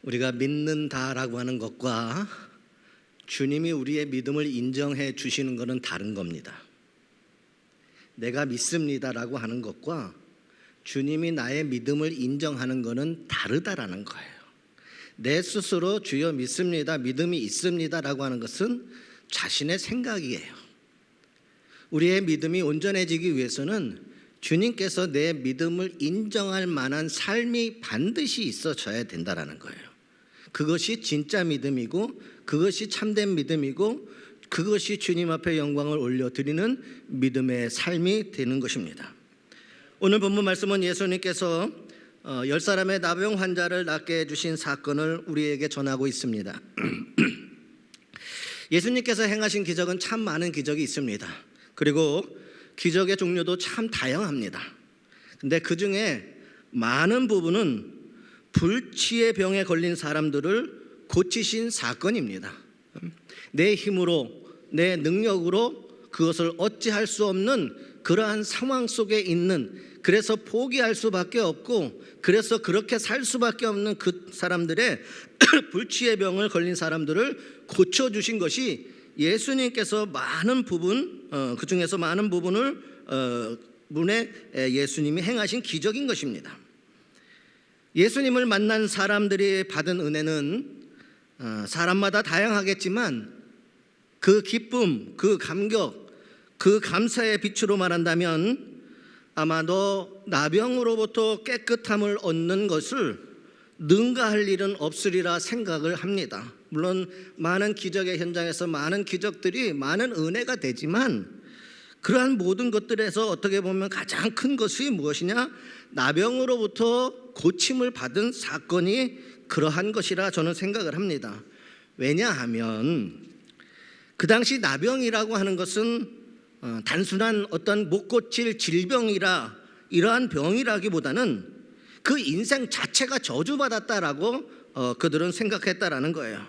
우리가 믿는다라고 하는 것과 주님이 우리의 믿음을 인정해 주시는 것은 다른 겁니다. 내가 믿습니다라고 하는 것과 주님이 나의 믿음을 인정하는 것은 다르다라는 거예요. 내 스스로 주여 믿습니다, 믿음이 있습니다라고 하는 것은 자신의 생각이에요. 우리의 믿음이 온전해지기 위해서는 주님께서 내 믿음을 인정할 만한 삶이 반드시 있어져야 된다라는 거예요. 그것이 진짜 믿음이고 그것이 참된 믿음이고 그것이 주님 앞에 영광을 올려드리는 믿음의 삶이 되는 것입니다. 오늘 본문 말씀은 예수님께서 10사람의 나병 환자를 낫게 해주신 사건을 우리에게 전하고 있습니다. 예수님께서 행하신 기적은 참 많은 기적이 있습니다. 그리고 기적의 종류도 참 다양합니다. 근데 그 중에 많은 부분은 불치의 병에 걸린 사람들을 고치신 사건입니다. 내 힘으로, 내 능력으로 그것을 어찌할 수 없는 그러한 상황 속에 있는, 그래서 포기할 수밖에 없고 그래서 그렇게 살 수밖에 없는 그 사람들의 불치의 병을 걸린 사람들을 고쳐주신 것이 예수님께서 많은 부분, 그 중에서 많은 부분을 예수님이 행하신 기적인 것입니다. 예수님을 만난 사람들이 받은 은혜는 사람마다 다양하겠지만 그 기쁨, 그 감격, 그 감사의 빛으로 말한다면 아마 너 나병으로부터 깨끗함을 얻는 것을 능가할 일은 없으리라 생각을 합니다. 물론 많은 기적의 현장에서 많은 기적들이 많은 은혜가 되지만 그러한 모든 것들에서 어떻게 보면 가장 큰 것이 무엇이냐? 나병으로부터 고침을 받은 사건이 그러한 것이라 저는 생각을 합니다. 왜냐하면 그 당시 나병이라고 하는 것은 단순한 어떤 못 고칠 질병이라 이러한 병이라기보다는 그 인생 자체가 저주받았다라고 그들은 생각했다라는 거예요.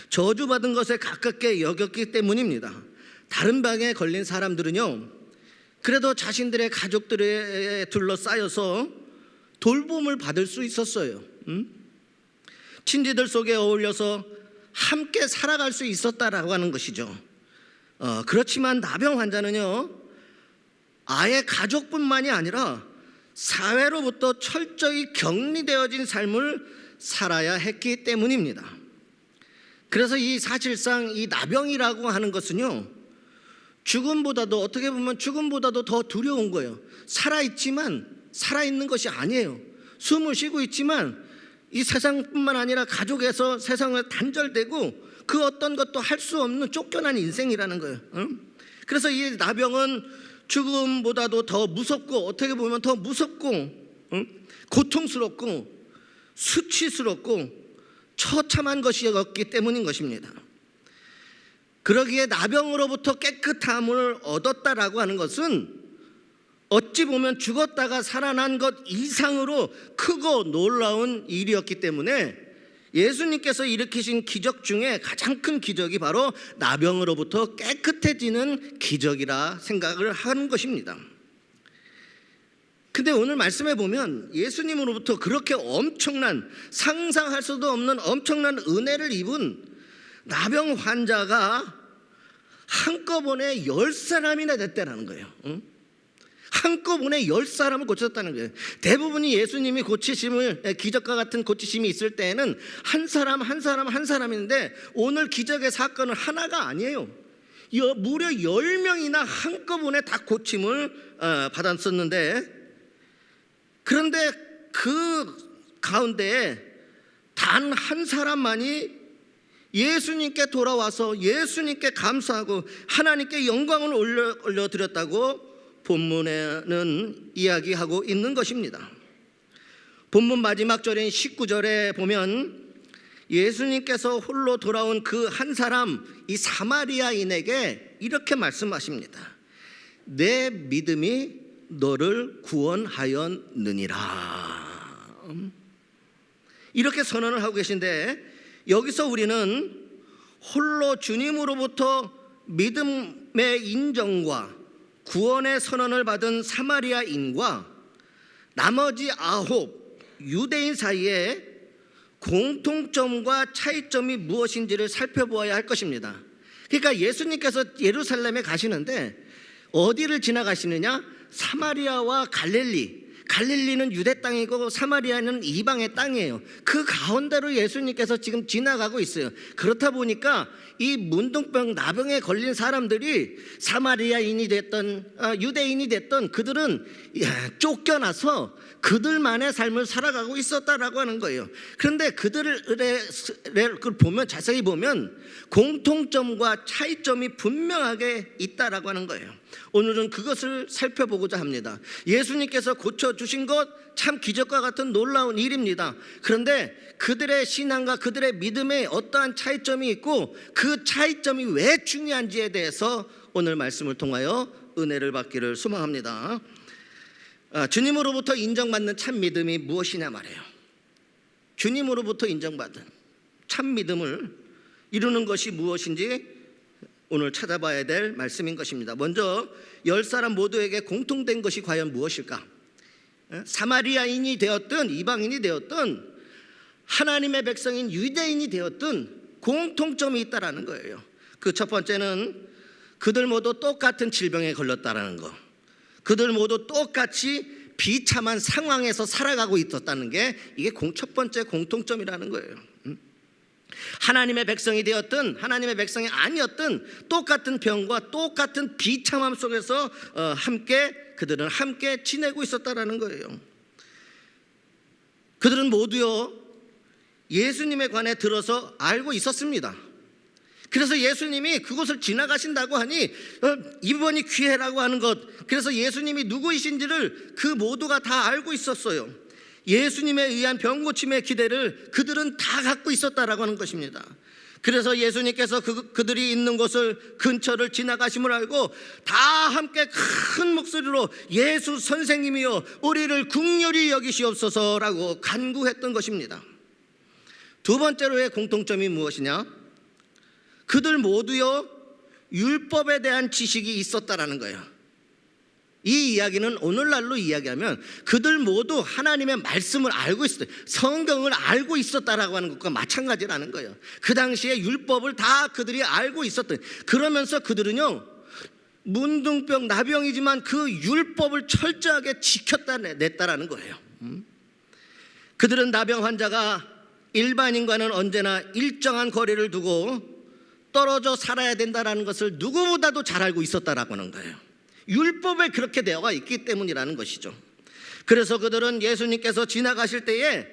저주받은 것에 가깝게 여겼기 때문입니다. 다른 병에 걸린 사람들은요, 그래도 자신들의 가족들에 둘러싸여서 돌봄을 받을 수 있었어요. 친지들 속에 어울려서 함께 살아갈 수 있었다라고 하는 것이죠. 그렇지만 나병 환자는요, 아예 가족뿐만이 아니라 사회로부터 철저히 격리되어진 삶을 살아야 했기 때문입니다. 그래서 사실상 이 나병이라고 하는 것은요, 죽음보다도, 어떻게 보면 죽음보다도 더 두려운 거예요. 살아있지만 살아있는 것이 아니에요. 숨을 쉬고 있지만 이 세상뿐만 아니라 가족에서 세상을 단절되고 그 어떤 것도 할 수 없는 쫓겨난 인생이라는 거예요. 그래서 이 나병은 죽음보다도 더 무섭고, 어떻게 보면 더 무섭고 고통스럽고 수치스럽고 처참한 것이었기 때문인 것입니다. 그러기에 나병으로부터 깨끗함을 얻었다라고 하는 것은 어찌 보면 죽었다가 살아난 것 이상으로 크고 놀라운 일이었기 때문에 예수님께서 일으키신 기적 중에 가장 큰 기적이 바로 나병으로부터 깨끗해지는 기적이라 생각을 하는 것입니다. 근데 오늘 말씀해 보면 예수님으로부터 그렇게 엄청난, 상상할 수도 없는 엄청난 은혜를 입은 나병 환자가 한꺼번에 10사람이나 됐다는 거예요. 한꺼번에 10사람을 고쳤다는 거예요. 대부분이 예수님이 고치심을, 기적과 같은 고치심이 있을 때에는 한 사람 한 사람인데 오늘 기적의 사건은 하나가 아니에요. 무려 10명이나 한꺼번에 다 고침을 받았었는데, 그런데 그 가운데 단 한 사람만이 예수님께 돌아와서 예수님께 감사하고 하나님께 영광을 올려드렸다고 본문에는 이야기하고 있는 것입니다. 본문 마지막 절인 19절에 보면 예수님께서 홀로 돌아온 그 한 사람, 이 사마리아인에게 이렇게 말씀하십니다. 내 믿음이 너를 구원하였느니라. 이렇게 선언을 하고 계신데, 여기서 우리는 홀로 주님으로부터 믿음의 인정과 구원의 선언을 받은 사마리아인과 나머지 9 유대인 사이에 공통점과 차이점이 무엇인지를 살펴보아야 할 것입니다. 그러니까 예수님께서 예루살렘에 가시는데 어디를 지나가시느냐? 사마리아와 갈릴리. 갈릴리는 유대 땅이고 사마리아는 이방의 땅이에요. 그 가운데로 예수님께서 지금 지나가고 있어요. 그렇다 보니까 이 문둥병 나병에 걸린 사람들이 사마리아인이 됐던 유대인이 됐던 그들은 쫓겨나서 그들만의 삶을 살아가고 있었다라고 하는 거예요. 그런데 그들을 보면 자세히 보면 공통점과 차이점이 분명하게 있다라고 하는 거예요. 오늘은 그것을 살펴보고자 합니다. 예수님께서 고쳐주신 것 참 기적과 같은 놀라운 일입니다. 그런데 그들의 신앙과 그들의 믿음에 어떠한 차이점이 있고 그 차이점이 왜 중요한지에 대해서 오늘 말씀을 통하여 은혜를 받기를 소망합니다. 주님으로부터 인정받는 참 믿음이 무엇이냐 말이에요. 주님으로부터 인정받은 참 믿음을 이루는 것이 무엇인지 오늘 찾아봐야 될 말씀인 것입니다. 먼저 10사람 모두에게 공통된 것이 과연 무엇일까? 사마리아인이 되었든 이방인이 되었든 하나님의 백성인 유대인이 되었든 공통점이 있다라는 거예요. 그 첫 번째는 그들 모두 똑같은 질병에 걸렸다라는 거. 그들 모두 똑같이 비참한 상황에서 살아가고 있었다는 게 이게 첫 번째 공통점이라는 거예요. 하나님의 백성이 되었든 하나님의 백성이 아니었든 똑같은 병과 똑같은 비참함 속에서 그들은 함께 지내고 있었다라는 거예요. 그들은 모두요 예수님에 관해 들어서 알고 있었습니다. 그래서 예수님이 그곳을 지나가신다고 하니 이번이 기회라고 하는 것, 그래서 예수님이 누구이신지를 그 모두가 다 알고 있었어요. 예수님에 의한 병고침의 기대를 그들은 다 갖고 있었다라고 하는 것입니다. 그래서 예수님께서 그들이 있는 곳을 근처를 지나가심을 알고 다 함께 큰 목소리로 예수 선생님이여 우리를 긍휼히 여기시옵소서라고 간구했던 것입니다. 두 번째로의 공통점이 무엇이냐? 그들 모두요 율법에 대한 지식이 있었다라는 거예요. 이 이야기는 오늘날로 이야기하면 그들 모두 하나님의 말씀을 알고 있었어요. 성경을 알고 있었다라고 하는 것과 마찬가지라는 거예요. 그 당시에 율법을 다 그들이 알고 있었던, 그러면서 그들은요 문둥병 나병이지만 그 율법을 철저하게 지켰다냈다라는 거예요. 그들은 나병 환자가 일반인과는 언제나 일정한 거리를 두고 떨어져 살아야 된다는 것을 누구보다도 잘 알고 있었다라고 하는 거예요. 율법에 그렇게 되어 있기 때문이라는 것이죠. 그래서 그들은 예수님께서 지나가실 때에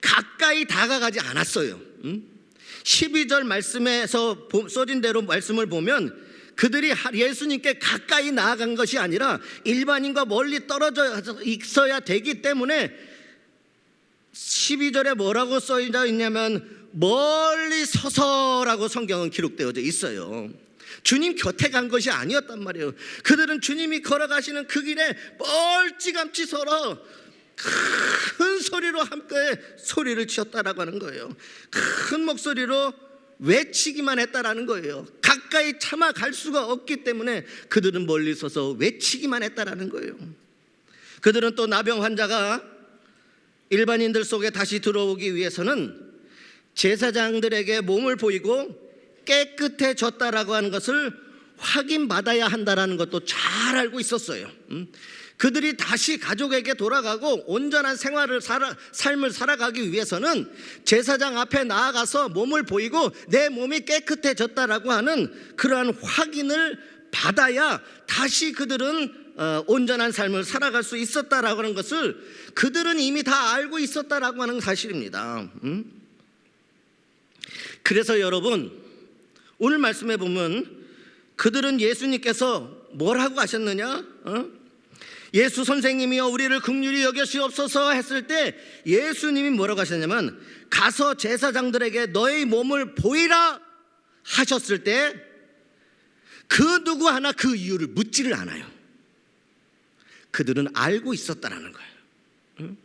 가까이 다가가지 않았어요. 12절 말씀에서 써진 대로 말씀을 보면 그들이 예수님께 가까이 나아간 것이 아니라 일반인과 멀리 떨어져 있어야 되기 때문에 12절에 뭐라고 써져 있냐면 멀리 서서라고 성경은 기록되어져 있어요. 주님 곁에 간 것이 아니었단 말이에요. 그들은 주님이 걸어가시는 그 길에 멀찌감치 서로 큰 소리로 함께 소리를 지었다라고 하는 거예요. 큰 목소리로 외치기만 했다라는 거예요. 가까이 참아 갈 수가 없기 때문에 그들은 멀리 서서 외치기만 했다라는 거예요. 그들은 또 나병 환자가 일반인들 속에 다시 들어오기 위해서는 제사장들에게 몸을 보이고 깨끗해졌다라고 하는 것을 확인받아야 한다라는 것도 잘 알고 있었어요. 그들이 다시 가족에게 돌아가고 온전한 삶을 살아가기 위해서는 제사장 앞에 나아가서 몸을 보이고 내 몸이 깨끗해졌다라고 하는 그러한 확인을 받아야 다시 그들은 온전한 삶을 살아갈 수 있었다라고 하는 것을 그들은 이미 다 알고 있었다라고 하는 사실입니다. 그래서 여러분, 오늘 말씀해 보면 그들은 예수님께서 뭐라고 하셨느냐? 예수 선생님이여 우리를 긍휼히 여기시옵소서 했을 때 예수님이 뭐라고 하셨냐면 가서 제사장들에게 너의 몸을 보이라 하셨을 때 그 누구 하나 그 이유를 묻지를 않아요. 그들은 알고 있었다라는 거예요.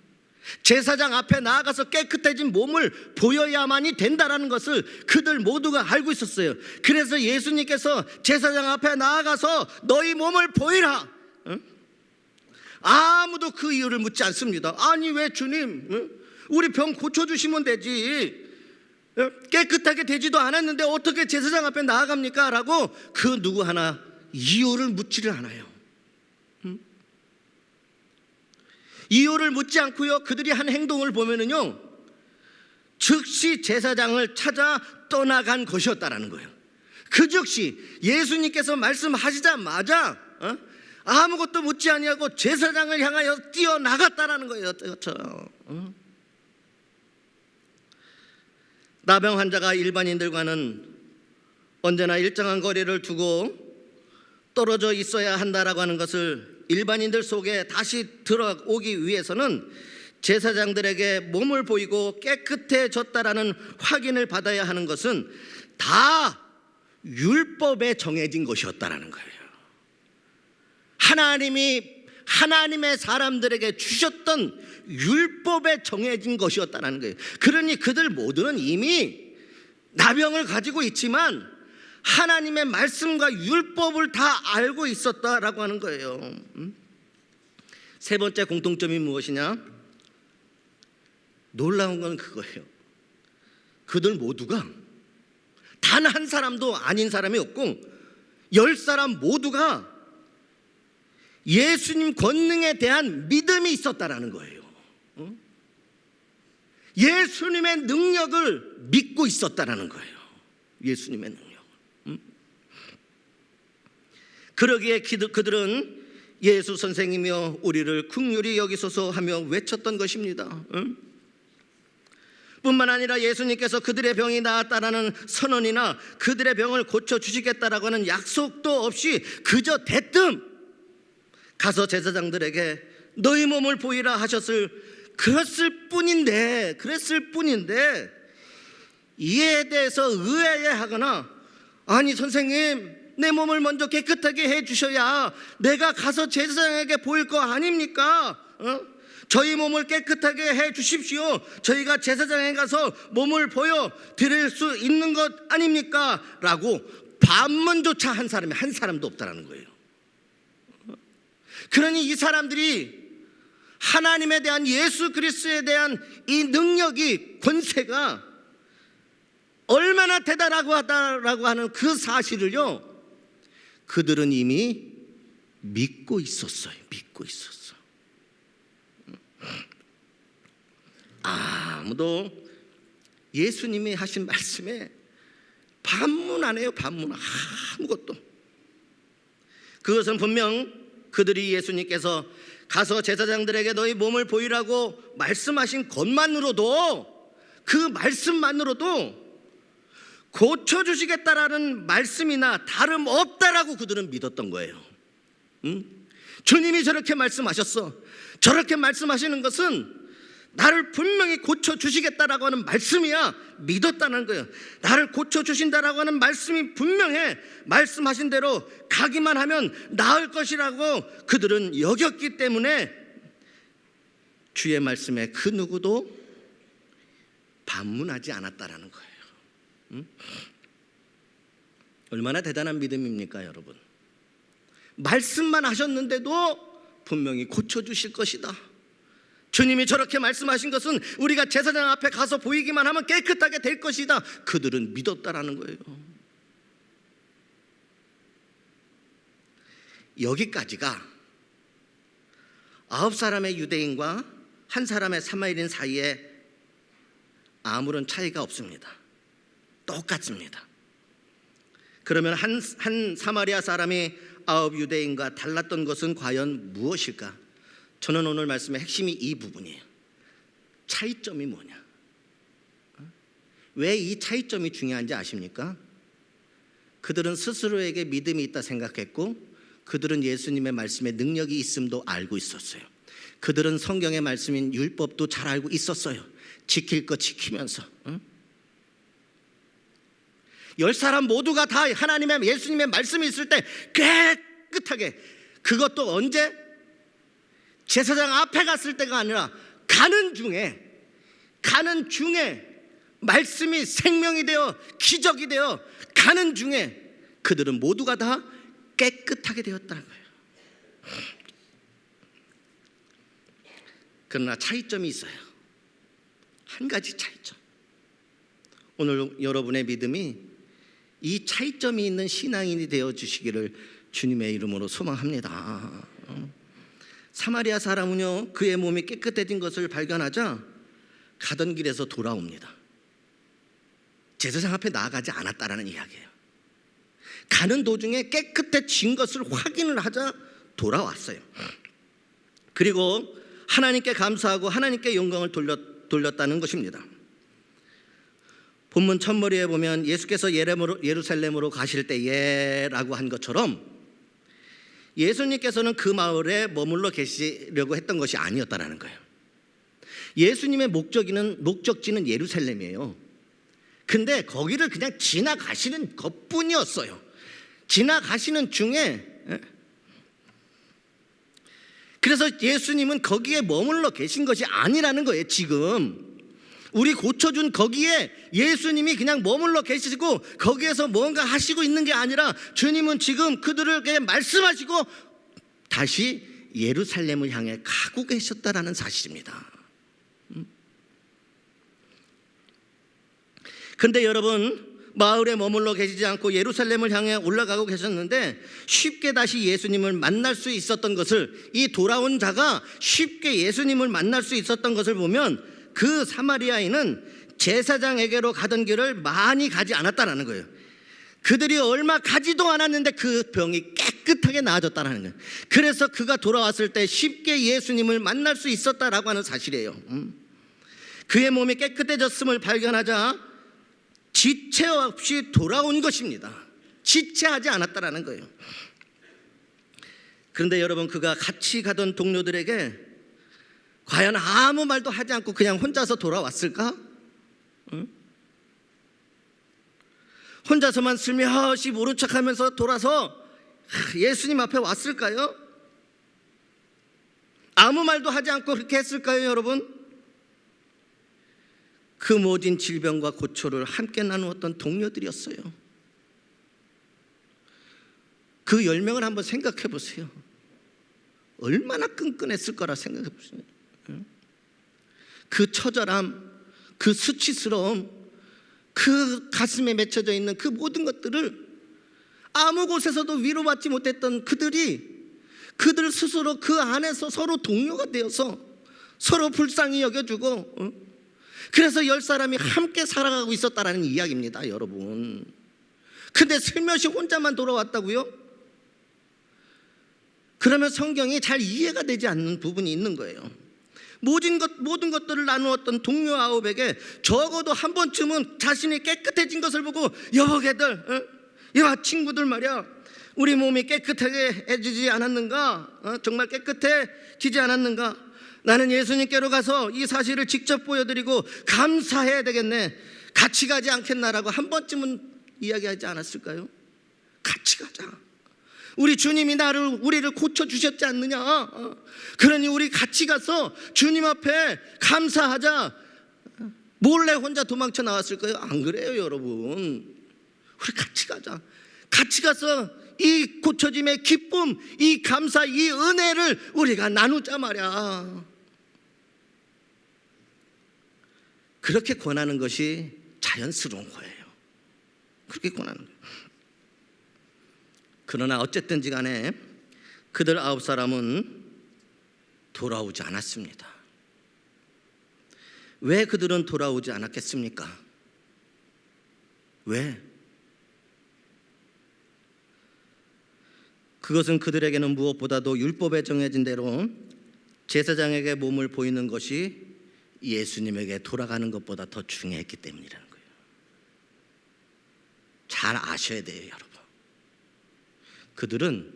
제사장 앞에 나아가서 깨끗해진 몸을 보여야만이 된다라는 것을 그들 모두가 알고 있었어요. 그래서 예수님께서 제사장 앞에 나아가서 너희 몸을 보이라, 아무도 그 이유를 묻지 않습니다. 아니 왜 주님, 우리 병 고쳐주시면 되지. 깨끗하게 되지도 않았는데 어떻게 제사장 앞에 나아갑니까? 라고 그 누구 하나 이유를 묻지를 않아요. 이유를 묻지 않고요, 그들이 한 행동을 보면은요, 즉시 제사장을 찾아 떠나간 것이었다라는 거예요. 그 즉시 예수님께서 말씀하시자마자 아무것도 묻지 아니하고 제사장을 향하여 뛰어나갔다라는 거예요. 나병 환자가 일반인들과는 언제나 일정한 거리를 두고 떨어져 있어야 한다라고 하는 것을 일반인들 속에 다시 들어오기 위해서는 제사장들에게 몸을 보이고 깨끗해졌다라는 확인을 받아야 하는 것은 다 율법에 정해진 것이었다라는 거예요. 하나님이 하나님의 사람들에게 주셨던 율법에 정해진 것이었다는 거예요. 그러니 그들 모두는 이미 나병을 가지고 있지만 하나님의 말씀과 율법을 다 알고 있었다라고 하는 거예요. 세 번째 공통점이 무엇이냐? 놀라운 건 그거예요. 그들 모두가 단 한 사람도 아닌 사람이 없고 10사람 모두가 예수님 권능에 대한 믿음이 있었다라는 거예요. 예수님의 능력을 믿고 있었다라는 거예요. 예수님의 능력. 그러기에 그들은 예수 선생이며 우리를 긍휼히 여기소서 하며 외쳤던 것입니다. 뿐만 아니라 예수님께서 그들의 병이 나았다라는 선언이나 그들의 병을 고쳐주시겠다라고 하는 약속도 없이 그저 대뜸 가서 제사장들에게 너희 몸을 보이라 그랬을 뿐인데 이에 대해서 의아해하거나 아니 선생님 내 몸을 먼저 깨끗하게 해주셔야 내가 가서 제사장에게 보일 거 아닙니까? 저희 몸을 깨끗하게 해주십시오. 저희가 제사장에 가서 몸을 보여드릴 수 있는 것 아닙니까? 라고 반문조차 한 사람도 없다는 거예요. 그러니 이 사람들이 하나님에 대한 예수 그리스도에 대한 이 능력이 권세가 얼마나 대단하다라고 하는 그 사실을요, 그들은 이미 믿고 있었어요. 아무도 예수님이 하신 말씀에 반문 안 해요. 아무것도. 그것은 분명 그들이 예수님께서 가서 제사장들에게 너희 몸을 보이라고 말씀하신 것만으로도, 그 말씀만으로도 고쳐주시겠다라는 말씀이나 다름없다라고 그들은 믿었던 거예요. 주님이 저렇게 말씀하셨어. 저렇게 말씀하시는 것은 나를 분명히 고쳐주시겠다라고 하는 말씀이야. 믿었다는 거예요. 나를 고쳐주신다라고 하는 말씀이 분명해. 말씀하신 대로 가기만 하면 나을 것이라고 그들은 여겼기 때문에 주의 말씀에 그 누구도 반문하지 않았다라는 거예요. 얼마나 대단한 믿음입니까, 여러분? 말씀만 하셨는데도 분명히 고쳐주실 것이다. 주님이 저렇게 말씀하신 것은 우리가 제사장 앞에 가서 보이기만 하면 깨끗하게 될 것이다. 그들은 믿었다라는 거예요. 여기까지가 9사람의 유대인과 1사람의 사마리아인 사이에 아무런 차이가 없습니다. 똑같습니다. 그러면 한 사마리아 사람이 9 유대인과 달랐던 것은 과연 무엇일까? 저는 오늘 말씀의 핵심이 이 부분이에요. 차이점이 뭐냐? 왜 이 차이점이 중요한지 아십니까? 그들은 스스로에게 믿음이 있다 생각했고, 그들은 예수님의 말씀에 능력이 있음도 알고 있었어요. 그들은 성경의 말씀인 율법도 잘 알고 있었어요. 지킬 거 지키면서. 10사람 모두가 다 하나님의 예수님의 말씀이 있을 때 깨끗하게, 그것도 언제? 제사장 앞에 갔을 때가 아니라 가는 중에 말씀이 생명이 되어 기적이 되어 가는 중에 그들은 모두가 다 깨끗하게 되었다는 거예요. 그러나 차이점이 있어요. 한 가지 차이점. 오늘 여러분의 믿음이 이 차이점이 있는 신앙인이 되어 주시기를 주님의 이름으로 소망합니다. 사마리아 사람은요, 그의 몸이 깨끗해진 것을 발견하자 가던 길에서 돌아옵니다. 제사장 앞에 나아가지 않았다라는 이야기예요. 가는 도중에 깨끗해진 것을 확인을 하자 돌아왔어요. 그리고 하나님께 감사하고 하나님께 영광을 돌렸다는 것입니다. 본문 첫머리에 보면 예수께서 예루살렘으로 가실 때에라고 한 것처럼 예수님께서는 그 마을에 머물러 계시려고 했던 것이 아니었다는 거예요. 예수님의 목적지는 예루살렘이에요. 근데 거기를 그냥 지나가시는 것뿐이었어요. 지나가시는 중에, 그래서 예수님은 거기에 머물러 계신 것이 아니라는 거예요. 지금 우리 고쳐준 거기에 예수님이 그냥 머물러 계시고 거기에서 뭔가 하시고 있는 게 아니라 주님은 지금 그들에게 말씀하시고 다시 예루살렘을 향해 가고 계셨다라는 사실입니다. 그런데 여러분, 마을에 머물러 계시지 않고 예루살렘을 향해 올라가고 계셨는데 쉽게 다시 예수님을 만날 수 있었던 것을, 이 돌아온 자가 쉽게 예수님을 만날 수 있었던 것을 보면 그 사마리아인은 제사장에게로 가던 길을 많이 가지 않았다는 거예요. 그들이 얼마 가지도 않았는데 그 병이 깨끗하게 나아졌다는 거예요. 그래서 그가 돌아왔을 때 쉽게 예수님을 만날 수 있었다라고 하는 사실이에요. 그의 몸이 깨끗해졌음을 발견하자 지체 없이 돌아온 것입니다. 지체하지 않았다라는 거예요. 그런데 여러분, 그가 같이 가던 동료들에게 과연 아무 말도 하지 않고 그냥 혼자서 돌아왔을까? 혼자서만 슬며시 모른 척하면서 돌아서 예수님 앞에 왔을까요? 아무 말도 하지 않고 그렇게 했을까요, 여러분? 그 모진 질병과 고초를 함께 나누었던 동료들이었어요. 그 10명을 한번 생각해 보세요. 얼마나 끈끈했을 거라 생각해 보세요. 그 처절함, 그 수치스러움, 그 가슴에 맺혀져 있는 그 모든 것들을 아무 곳에서도 위로받지 못했던 그들 스스로 그 안에서 서로 동료가 되어서 서로 불쌍히 여겨주고, 그래서 10사람이 함께 살아가고 있었다라는 이야기입니다, 여러분. 근데 슬며시 혼자만 돌아왔다고요? 그러면 성경이 잘 이해가 되지 않는 부분이 있는 거예요. 모든 것들을 나누었던 동료 9에게 적어도 한 번쯤은 자신이 깨끗해진 것을 보고, 여보게들, 야 친구들 말이야, 우리 몸이 깨끗하게 해지지 않았는가? 정말 깨끗해지지 않았는가? 나는 예수님께로 가서 이 사실을 직접 보여드리고 감사해야 되겠네. 같이 가지 않겠나라고 한 번쯤은 이야기하지 않았을까요? 같이 가자. 우리 주님이 우리를 고쳐주셨지 않느냐? 그러니 우리 같이 가서 주님 앞에 감사하자. 몰래 혼자 도망쳐 나왔을까요? 안 그래요, 여러분. 우리 같이 가자. 같이 가서 이 고쳐짐의 기쁨, 이 감사, 이 은혜를 우리가 나누자 말이야. 그렇게 권하는 것이 자연스러운 거예요. 그렇게 권하는 거예요. 그러나 어쨌든지 간에 그들 9사람은 돌아오지 않았습니다. 왜 그들은 돌아오지 않았겠습니까? 왜? 그것은 그들에게는 무엇보다도 율법에 정해진 대로 제사장에게 몸을 보이는 것이 예수님에게 돌아가는 것보다 더 중요했기 때문이라는 거예요. 잘 아셔야 돼요, 여러분. 그들은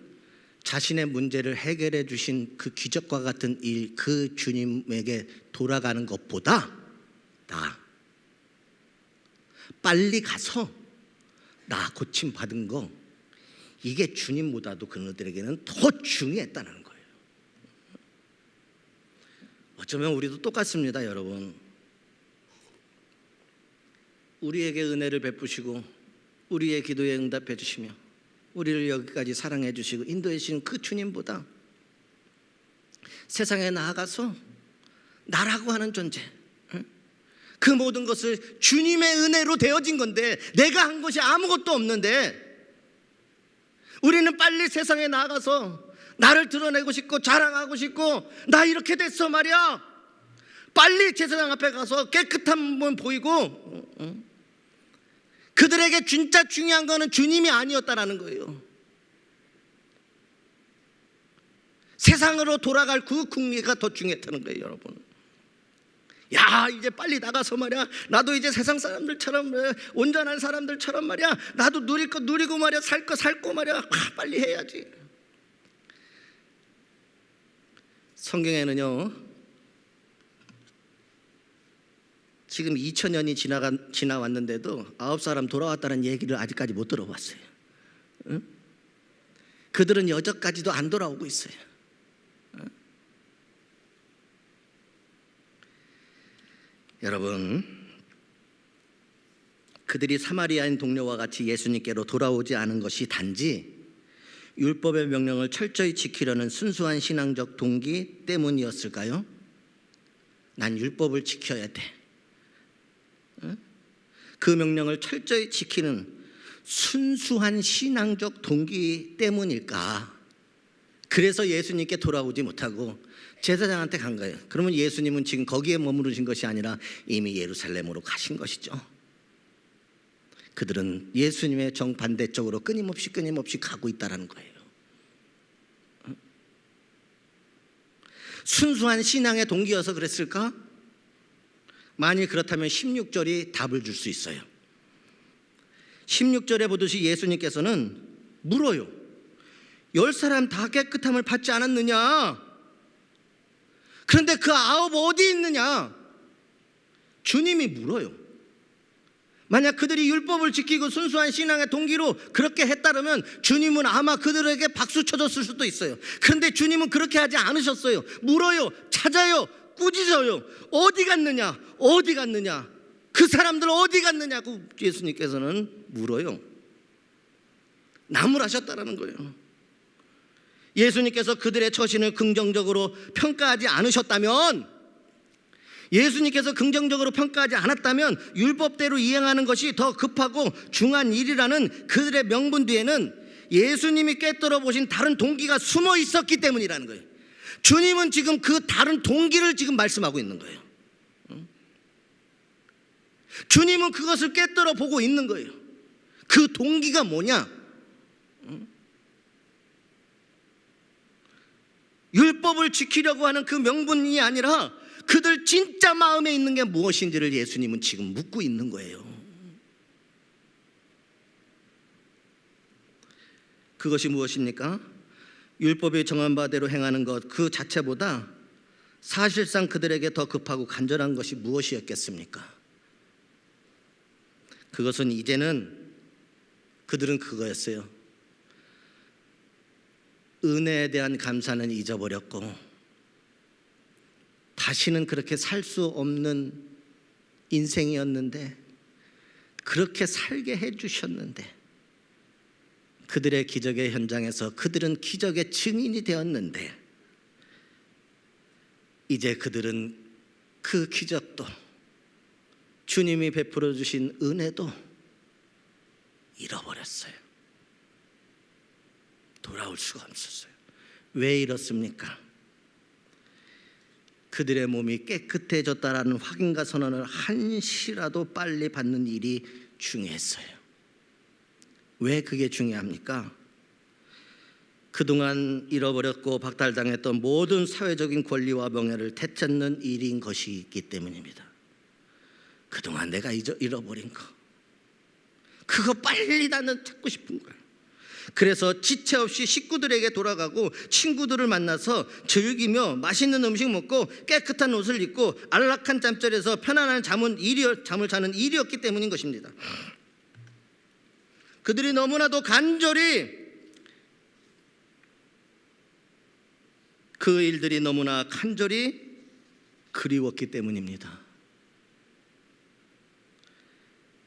자신의 문제를 해결해 주신 그 기적과 같은 일, 그 주님에게 돌아가는 것보다 빨리 가서 나 고침 받은 거, 이게 주님보다도 그들에게는 더 중요했다는 거예요. 어쩌면 우리도 똑같습니다, 여러분. 우리에게 은혜를 베푸시고 우리의 기도에 응답해 주시며 우리를 여기까지 사랑해 주시고 인도해 주신 그 주님보다 세상에 나아가서 나라고 하는 존재, 그 모든 것을 주님의 은혜로 되어진 건데 내가 한 것이 아무것도 없는데 우리는 빨리 세상에 나가서 나를 드러내고 싶고 자랑하고 싶고 나 이렇게 됐어 말이야. 빨리 제사장 앞에 가서 깨끗한 분 보이고 그들에게 진짜 중요한 거는 주님이 아니었다라는 거예요. 세상으로 돌아갈 그 궁리가 더 중요했다는 거예요, 여러분. 야, 이제 빨리 나가서 말이야, 나도 이제 세상 사람들처럼 온전한 사람들처럼 말이야, 나도 누릴 거 누리고 말이야, 살 거 살고 말이야, 빨리 해야지. 성경에는요, 지금 2000년이 지나왔는데도 9사람 돌아왔다는 얘기를 아직까지 못 들어봤어요. 응? 그들은 여전까지도 안 돌아오고 있어요. 여러분, 그들이 사마리아인 동료와 같이 예수님께로 돌아오지 않은 것이 단지 율법의 명령을 철저히 지키려는 순수한 신앙적 동기 때문이었을까요? 난 율법을 지켜야 돼. 그 명령을 철저히 지키는 순수한 신앙적 동기 때문일까? 그래서 예수님께 돌아오지 못하고 제사장한테 간 거예요. 그러면 예수님은 지금 거기에 머무르신 것이 아니라 이미 예루살렘으로 가신 것이죠. 그들은 예수님의 정반대쪽으로 끊임없이 가고 있다는 거예요. 순수한 신앙의 동기여서 그랬을까? 만일 그렇다면 16절이 답을 줄 수 있어요. 16절에 보듯이 예수님께서는 물어요. 10사람 다 깨끗함을 받지 않았느냐? 그런데 그 9 어디 있느냐? 주님이 물어요. 만약 그들이 율법을 지키고 순수한 신앙의 동기로 그렇게 했다면 주님은 아마 그들에게 박수 쳐줬을 수도 있어요. 그런데 주님은 그렇게 하지 않으셨어요. 물어요. 찾아요. 꾸짖어요. 어디 갔느냐? 어디 갔느냐? 그 사람들 어디 갔느냐고 예수님께서는 물어요. 나무라셨다라는 거예요. 예수님께서 그들의 처신을 긍정적으로 평가하지 않으셨다면, 예수님께서 긍정적으로 평가하지 않았다면 율법대로 이행하는 것이 더 급하고 중요한 일이라는 그들의 명분 뒤에는 예수님이 꿰뚫어 보신 다른 동기가 숨어 있었기 때문이라는 거예요. 주님은 지금 그 다른 동기를 지금 말씀하고 있는 거예요. 주님은 그것을 꿰뚫어 보고 있는 거예요. 그 동기가 뭐냐? 율법을 지키려고 하는 그 명분이 아니라 그들 진짜 마음에 있는 게 무엇인지를 예수님은 지금 묻고 있는 거예요. 그것이 무엇입니까? 율법이 정한 바대로 행하는 것 그 자체보다 사실상 그들에게 더 급하고 간절한 것이 무엇이었겠습니까? 그것은 이제는 그들은 그거였어요. 은혜에 대한 감사는 잊어버렸고 다시는 그렇게 살 수 없는 인생이었는데 그렇게 살게 해주셨는데 그들의 기적의 현장에서 그들은 기적의 증인이 되었는데 이제 그들은 그 기적도 주님이 베풀어 주신 은혜도 잃어버렸어요. 돌아올 수가 없었어요. 왜 이렇습니까? 그들의 몸이 깨끗해졌다라는 확인과 선언을 한시라도 빨리 받는 일이 중요했어요. 왜 그게 중요합니까? 그동안 잃어버렸고 박탈당했던 모든 사회적인 권리와 명예를 되찾는 일인 것이 있기 때문입니다. 그동안 내가 잃어버린 거, 그거 빨리 나는 찾고 싶은 거예요. 그래서 지체 없이 식구들에게 돌아가고 친구들을 만나서 즐기며 맛있는 음식 먹고 깨끗한 옷을 입고 안락한 잠자리에서 편안한 잠을 자는 일이었기 때문인 것입니다. 그들이 너무나도 간절히 그 일들이 너무나 간절히 그리웠기 때문입니다.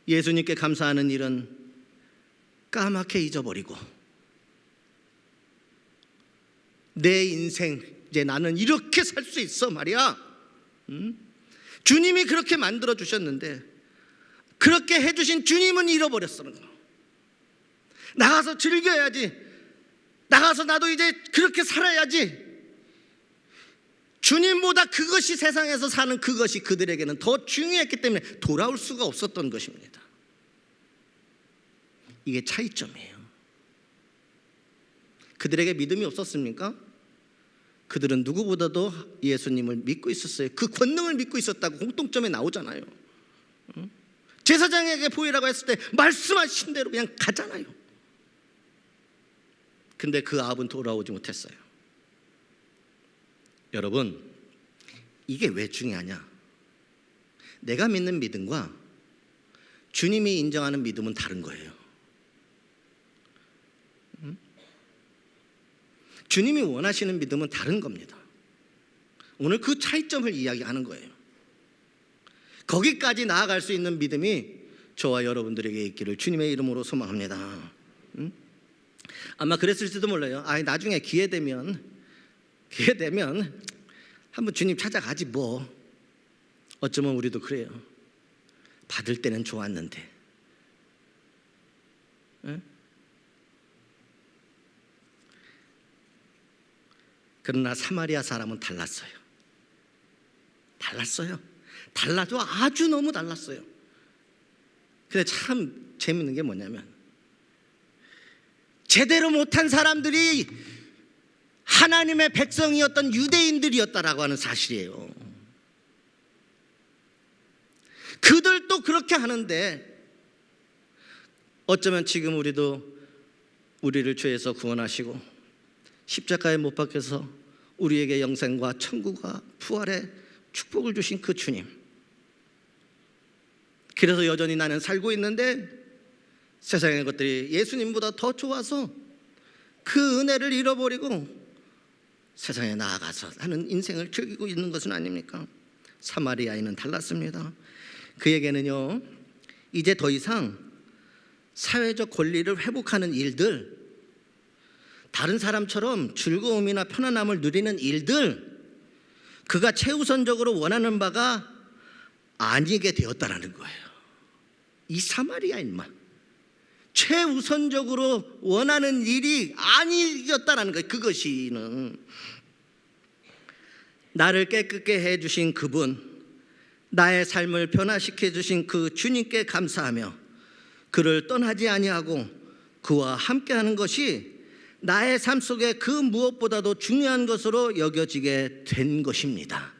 예수님께 감사하는 일은 까맣게 잊어버리고 내 인생 이제 나는 이렇게 살 수 있어 말이야. 주님이 그렇게 만들어 주셨는데 그렇게 해주신 주님은 잃어버렸어요. 나가서 즐겨야지, 나가서 나도 이제 그렇게 살아야지. 주님보다 그것이, 세상에서 사는 그것이 그들에게는 더 중요했기 때문에 돌아올 수가 없었던 것입니다. 이게 차이점이에요. 그들에게 믿음이 없었습니까? 그들은 누구보다도 예수님을 믿고 있었어요. 그 권능을 믿고 있었다고 공통점에 나오잖아요. 제사장에게 보이라고 했을 때 말씀하신 대로 그냥 가잖아요. 근데 그 아합은 돌아오지 못했어요. 여러분, 이게 왜 중요하냐? 내가 믿는 믿음과 주님이 인정하는 믿음은 다른 거예요. 주님이 원하시는 믿음은 다른 겁니다. 오늘 그 차이점을 이야기하는 거예요. 거기까지 나아갈 수 있는 믿음이 저와 여러분들에게 있기를 주님의 이름으로 소망합니다. 아마 그랬을지도 몰라요. 나중에 기회 되면 한번 주님 찾아가지 뭐. 어쩌면 우리도 그래요. 받을 때는 좋았는데. 그러나 사마리아 사람은 달랐어요. 달라도 아주 너무 달랐어요. 근데 참 재밌는 게 뭐냐면, 제대로 못한 사람들이 하나님의 백성이었던 유대인들이었다라고 하는 사실이에요. 그들도 그렇게 하는데 어쩌면 지금 우리를 죄에서 구원하시고 십자가에 못 박혀서 우리에게 영생과 천국과 부활의 축복을 주신 그 주님, 그래서 여전히 나는 살고 있는데 세상의 것들이 예수님보다 더 좋아서 그 은혜를 잃어버리고 세상에 나아가서 하는 인생을 즐기고 있는 것은 아닙니까? 사마리아인은 달랐습니다. 그에게는요, 이제 더 이상 사회적 권리를 회복하는 일들, 다른 사람처럼 즐거움이나 편안함을 누리는 일들, 그가 최우선적으로 원하는 바가 아니게 되었다라는 거예요. 이 사마리아인만 최우선적으로 원하는 일이 아니었다라는 거예요. 그것이는 나를 깨끗게 해주신 그분, 나의 삶을 변화시켜 주신 그 주님께 감사하며 그를 떠나지 아니하고 그와 함께하는 것이 나의 삶 속에 그 무엇보다도 중요한 것으로 여겨지게 된 것입니다.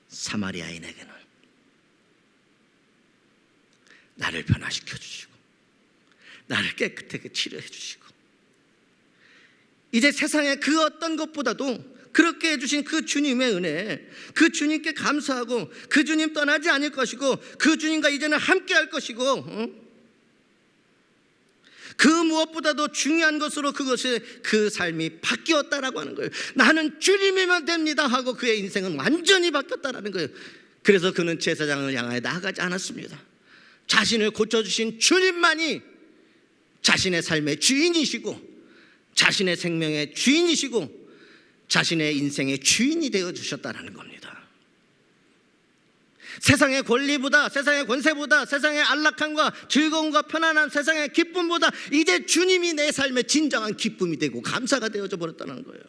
사마리아인에게는 나를 변화시켜 주시고 나를 깨끗하게 치료해 주시고, 이제 세상의 그 어떤 것보다도 그렇게 해주신 그 주님의 은혜, 그 주님께 감사하고 그 주님 떠나지 않을 것이고 그 주님과 이제는 함께 할 것이고, 그 무엇보다도 중요한 것으로 그 삶이 바뀌었다라고 하는 거예요. 나는 주님이면 됩니다 하고 그의 인생은 완전히 바뀌었다라는 거예요. 그래서 그는 제사장을 향하여 나아가지 않았습니다. 자신을 고쳐주신 주님만이 자신의 삶의 주인이시고 자신의 생명의 주인이시고 자신의 인생의 주인이 되어주셨다는 겁니다. 세상의 권리보다, 세상의 권세보다, 세상의 안락함과 즐거움과 편안한 세상의 기쁨보다 이제 주님이 내 삶의 진정한 기쁨이 되고 감사가 되어져 버렸다는 거예요.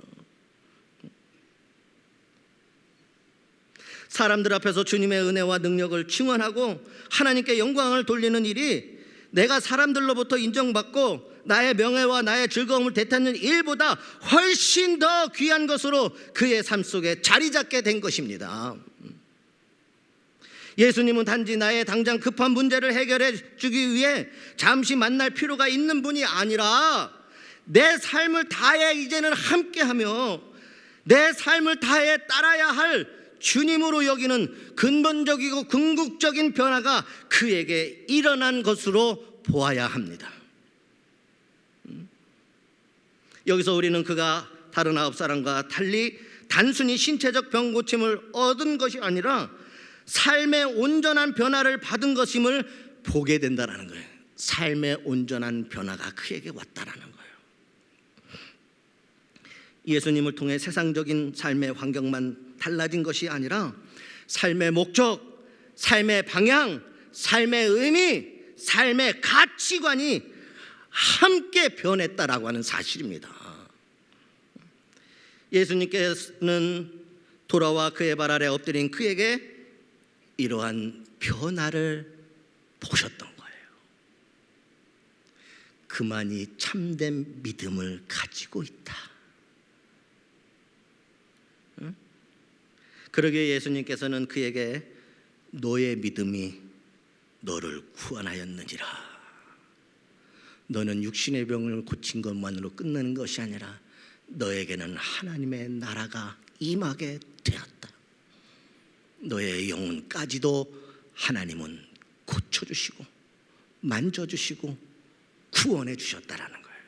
사람들 앞에서 주님의 은혜와 능력을 증언하고 하나님께 영광을 돌리는 일이 내가 사람들로부터 인정받고 나의 명예와 나의 즐거움을 되찾는 일보다 훨씬 더 귀한 것으로 그의 삶 속에 자리 잡게 된 것입니다. 예수님은 단지 나의 당장 급한 문제를 해결해 주기 위해 잠시 만날 필요가 있는 분이 아니라 내 삶을 다해 이제는 함께하며 내 삶을 다해 따라야 할 주님으로 여기는 근본적이고 궁극적인 변화가 그에게 일어난 것으로 보아야 합니다. 여기서 우리는 그가 다른 9사람과 달리 단순히 신체적 병 고침을 얻은 것이 아니라 삶의 온전한 변화를 받은 것임을 보게 된다는 거예요. 삶의 온전한 변화가 그에게 왔다라는 거예요. 예수님을 통해 세상적인 삶의 환경만 달라진 것이 아니라 삶의 목적, 삶의 방향, 삶의 의미, 삶의 가치관이 함께 변했다라고 하는 사실입니다. 예수님께서는 돌아와 그의 발 아래 엎드린 그에게 이러한 변화를 보셨던 거예요. 그만이 참된 믿음을 가지고 있다. 응? 그러기에 예수님께서는 그에게 너의 믿음이 너를 구원하였느니라. 너는 육신의 병을 고친 것만으로 끝나는 것이 아니라 너에게는 하나님의 나라가 임하게 되었다. 너의 영혼까지도 하나님은 고쳐주시고 만져주시고 구원해 주셨다라는 거예요.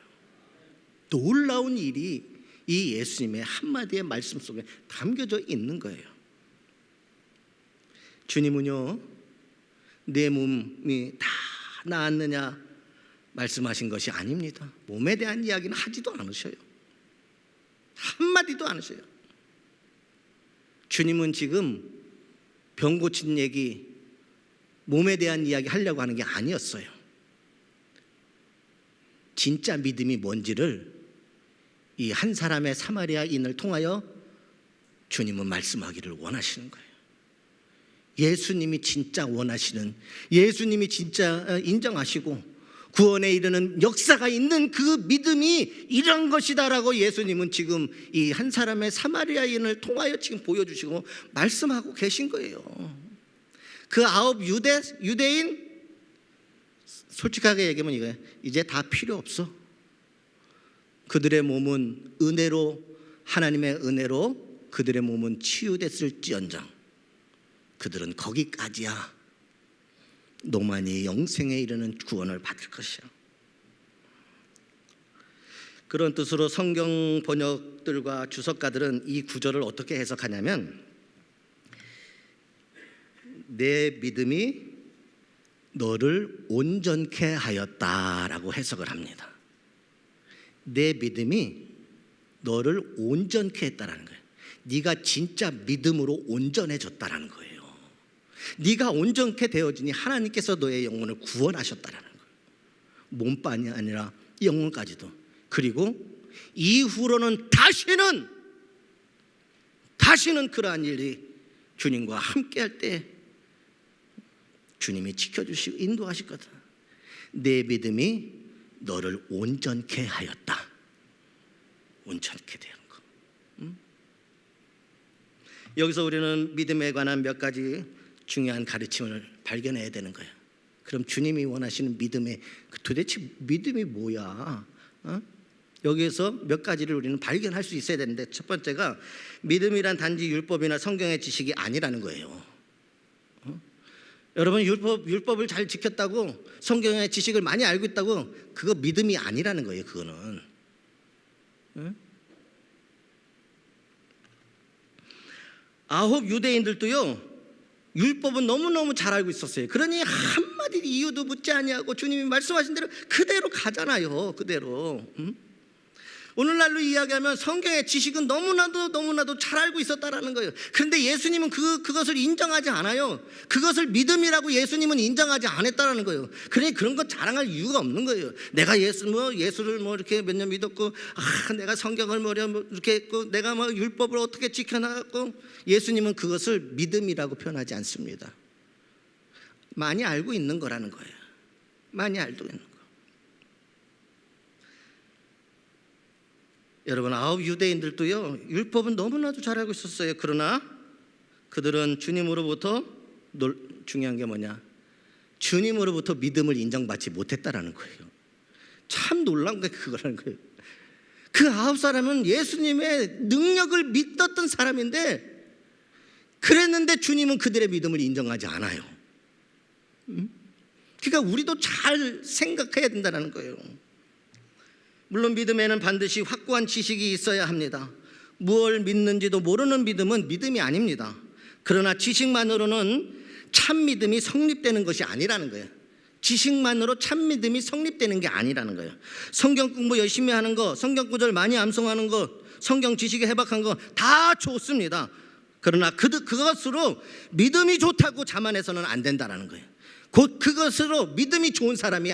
놀라운 일이 이 예수님의 한마디의 말씀 속에 담겨져 있는 거예요. 주님은요, 내 몸이 다 나았느냐 말씀하신 것이 아닙니다. 몸에 대한 이야기는 하지도 않으셔요. 한마디도 않으셔요. 주님은 지금 병 고친 얘기, 몸에 대한 이야기 하려고 하는 게 아니었어요. 진짜 믿음이 뭔지를 이 한 사람의 사마리아인을 통하여 주님은 말씀하기를 원하시는 거예요. 예수님이 진짜 원하시는, 예수님이 진짜 인정하시고 구원에 이르는 역사가 있는 그 믿음이 이런 것이다라고 예수님은 지금 이 한 사람의 사마리아인을 통하여 지금 보여주시고 말씀하고 계신 거예요. 그 9 유대인, 솔직하게 얘기하면 이거예요. 이제 다 필요 없어. 그들의 몸은 은혜로, 하나님의 은혜로 그들의 몸은 치유됐을지언정 그들은 거기까지야. 너만이 영생에 이르는 구원을 받을 것이야. 그런 뜻으로 성경 번역들과 주석가들은 이 구절을 어떻게 해석하냐면, 내 믿음이 너를 온전케 하였다라고 해석을 합니다. 내 믿음이 너를 온전케 했다라는 거예요. 네가 진짜 믿음으로 온전해졌다라는 거예요. 네가 온전케 되어지니 하나님께서 너의 영혼을 구원하셨다라는 거예요. 몸뿐이 아니라 영혼까지도. 그리고 이후로는 다시는 그러한 일이 주님과 함께할 때 주님이 지켜주시고 인도하실 거다. 내 믿음이 너를 온전케 하였다. 온전케 되는 거. 여기서 우리는 믿음에 관한 몇 가지 중요한 가르침을 발견해야 되는 거예요. 그럼 주님이 원하시는 믿음의 도대체 믿음이 뭐야? 여기에서 몇 가지를 우리는 발견할 수 있어야 되는데, 첫 번째가 믿음이란 단지 율법이나 성경의 지식이 아니라는 거예요. 여러분, 율법을 잘 지켰다고, 성경의 지식을 많이 알고 있다고 그거 믿음이 아니라는 거예요. 그거는. 아홉 유대인들도요, 율법은 너무너무 잘 알고 있었어요. 그러니 한마디 이유도 묻지 아니하고 주님이 말씀하신 대로 그대로 가잖아요. 그대로. 오늘날로 이야기하면 성경의 지식은 너무나도 잘 알고 있었다라는 거예요. 그런데 예수님은 그것을 인정하지 않아요. 그것을 믿음이라고 예수님은 인정하지 않았다라는 거예요. 그러니 그런 거 자랑할 이유가 없는 거예요. 내가 예수를 이렇게 몇 년 믿었고, 내가 성경을 이렇게 했고, 내가 율법을 어떻게 지켜나갔고, 예수님은 그것을 믿음이라고 표현하지 않습니다. 많이 알고 있는 거라는 거예요. 많이 알고 있는 거. 여러분, 아홉 유대인들도요, 율법은 너무나도 잘 알고 있었어요. 그러나 그들은 주님으로부터, 중요한 게 뭐냐, 주님으로부터 믿음을 인정받지 못했다라는 거예요. 참 놀라운 게 그거라는 거예요. 그 9사람은 예수님의 능력을 믿었던 사람인데, 그랬는데 주님은 그들의 믿음을 인정하지 않아요. 그러니까 우리도 잘 생각해야 된다는 거예요. 물론 믿음에는 반드시 확고한 지식이 있어야 합니다. 무엇을 믿는지도 모르는 믿음은 믿음이 아닙니다. 그러나 지식만으로는 참 믿음이 성립되는 것이 아니라는 거예요. 지식만으로 참 믿음이 성립되는 게 아니라는 거예요. 성경 공부 열심히 하는 거, 성경 구절 많이 암송하는 거, 성경 지식에 해박한 거 다 좋습니다. 그러나 그것으로 믿음이 좋다고 자만해서는 안 된다라는 거예요. 곧 그것으로 믿음이 좋은 사람이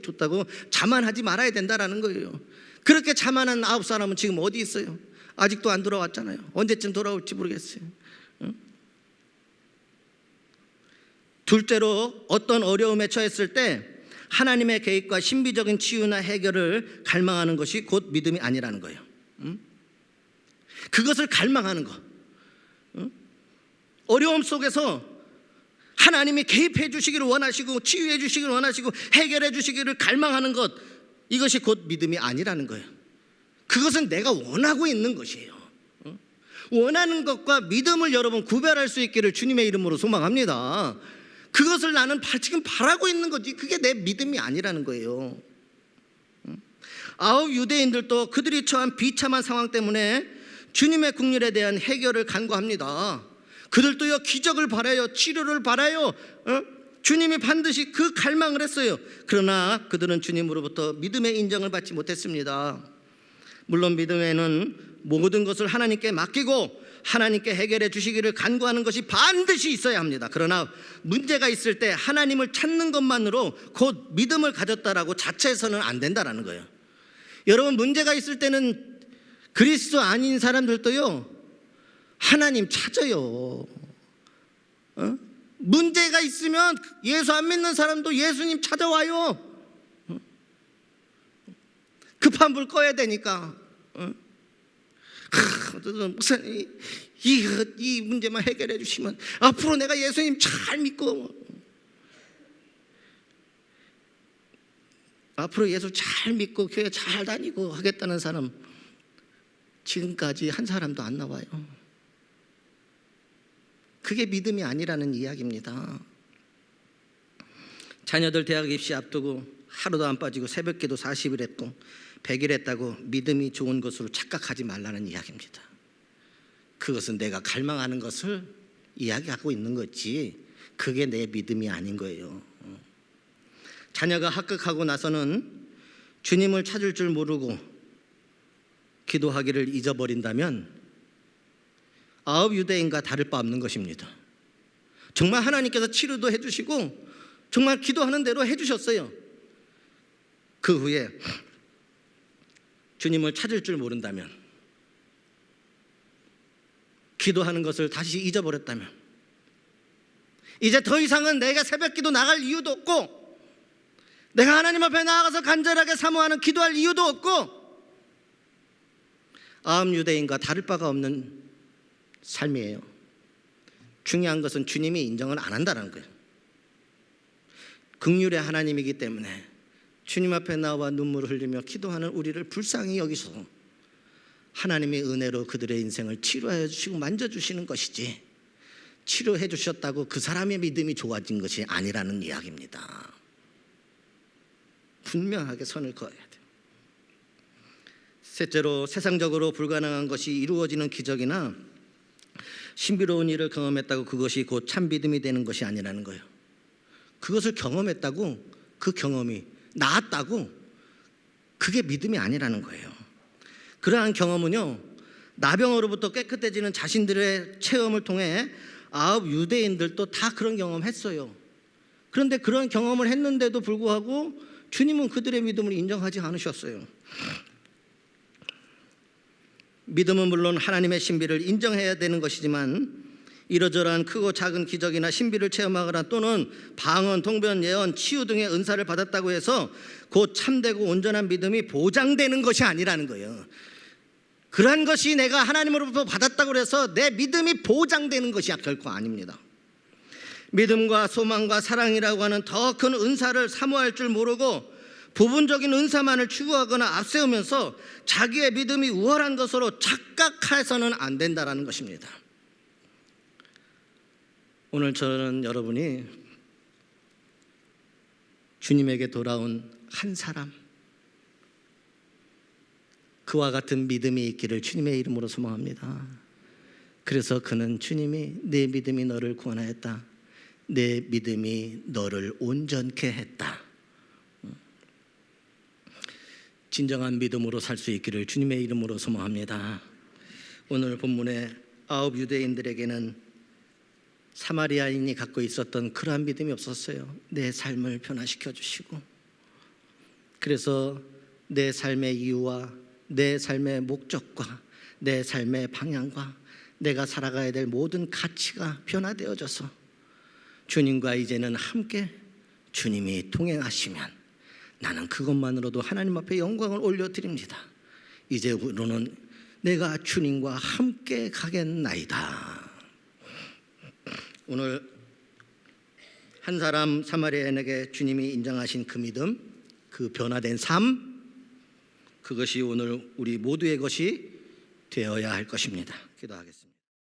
좋다고 자만하지 말아야 된다라는 거예요. 그렇게 자만한 9사람은 지금 어디 있어요? 아직도 안 돌아왔잖아요. 언제쯤 돌아올지 모르겠어요. 둘째로, 어떤 어려움에 처했을 때 하나님의 계획과 신비적인 치유나 해결을 갈망하는 것이 곧 믿음이 아니라는 거예요. 그것을 갈망하는 거. 어려움 속에서 하나님이 개입해 주시기를 원하시고 치유해 주시기를 원하시고 해결해 주시기를 갈망하는 것, 이것이 곧 믿음이 아니라는 거예요. 그것은 내가 원하고 있는 것이에요. 원하는 것과 믿음을 여러분 구별할 수 있기를 주님의 이름으로 소망합니다. 그것을 나는 지금 바라고 있는 거지, 그게 내 믿음이 아니라는 거예요. 9 유대인들도 그들이 처한 비참한 상황 때문에 주님의 국률에 대한 해결을 간구합니다. 그들도요, 기적을 바라요, 치료를 바라요. 주님이 반드시 그 갈망을 했어요. 그러나 그들은 주님으로부터 믿음의 인정을 받지 못했습니다. 물론 믿음에는 모든 것을 하나님께 맡기고 하나님께 해결해 주시기를 간구하는 것이 반드시 있어야 합니다. 그러나 문제가 있을 때 하나님을 찾는 것만으로 곧 믿음을 가졌다라고 자체해서는 안 된다라는 거예요. 여러분, 문제가 있을 때는 그리스도 아닌 사람들도요, 하나님 찾아요. 문제가 있으면 예수 안 믿는 사람도 예수님 찾아와요. 급한 불 꺼야 되니까. 목사님, 이 문제만 해결해 주시면 앞으로 내가 예수님 잘 믿고, 앞으로 예수 잘 믿고 교회 잘 다니고 하겠다는 사람 지금까지 한 사람도 안 나와요. 그게 믿음이 아니라는 이야기입니다. 자녀들 대학 입시 앞두고 하루도 안 빠지고 새벽기도 40일 했고 100일 했다고 믿음이 좋은 것으로 착각하지 말라는 이야기입니다. 그것은 내가 갈망하는 것을 이야기하고 있는 거지, 그게 내 믿음이 아닌 거예요. 자녀가 합격하고 나서는 주님을 찾을 줄 모르고 기도하기를 잊어버린다면 9 유대인과 다를 바 없는 것입니다. 정말 하나님께서 치료도 해주시고 정말 기도하는 대로 해주셨어요. 그 후에 주님을 찾을 줄 모른다면, 기도하는 것을 다시 잊어버렸다면, 이제 더 이상은 내가 새벽기도 나갈 이유도 없고 내가 하나님 앞에 나아가서 간절하게 사모하는 기도할 이유도 없고 9 유대인과 다를 바가 없는 삶이에요. 중요한 것은 주님이 인정을 안 한다는 거예요. 긍휼의 하나님이기 때문에 주님 앞에 나와 눈물을 흘리며 기도하는 우리를 불쌍히 여기서 하나님의 은혜로 그들의 인생을 치료해 주시고 만져주시는 것이지, 치료해 주셨다고 그 사람의 믿음이 좋아진 것이 아니라는 이야기입니다. 분명하게 선을 그어야 돼요. 셋째로, 세상적으로 불가능한 것이 이루어지는 기적이나 신비로운 일을 경험했다고 그것이 곧 참 믿음이 되는 것이 아니라는 거예요. 그것을 경험했다고, 그 경험이 나았다고, 그게 믿음이 아니라는 거예요. 그러한 경험은요, 나병으로부터 깨끗해지는 자신들의 체험을 통해 9 유대인들도 다 그런 경험했어요. 그런데 그런 경험을 했는데도 불구하고 주님은 그들의 믿음을 인정하지 않으셨어요. 믿음은 물론 하나님의 신비를 인정해야 되는 것이지만 이러저러한 크고 작은 기적이나 신비를 체험하거나 또는 방언, 통변, 예언, 치유 등의 은사를 받았다고 해서 곧 참되고 온전한 믿음이 보장되는 것이 아니라는 거예요. 그러한 것이 내가 하나님으로부터 받았다고 해서 내 믿음이 보장되는 것이 결코 아닙니다. 믿음과 소망과 사랑이라고 하는 더 큰 은사를 사모할 줄 모르고 부분적인 은사만을 추구하거나 앞세우면서 자기의 믿음이 우월한 것으로 착각해서는 안 된다는 것입니다. 오늘 저는 여러분이 주님에게 돌아온 한 사람, 그와 같은 믿음이 있기를 주님의 이름으로 소망합니다. 그래서 그는 주님이 내 믿음이 너를 구원하였다, 내 믿음이 너를 온전케 했다, 진정한 믿음으로 살 수 있기를 주님의 이름으로 소망합니다. 오늘 본문에 아홉 유대인들에게는 사마리아인이 갖고 있었던 그러한 믿음이 없었어요. 내 삶을 변화시켜 주시고, 그래서 내 삶의 이유와 내 삶의 목적과 내 삶의 방향과 내가 살아가야 될 모든 가치가 변화되어져서 주님과 이제는 함께 주님이 동행하시면 나는 그것만으로도 하나님 앞에 영광을 올려드립니다. 이제부로는 내가 주님과 함께 가겠나이다. 오늘 한 사람 사마리아인에게 주님이 인정하신 그 믿음, 그 변화된 삶, 그것이 오늘 우리 모두의 것이 되어야 할 것입니다. 기도하겠습니다.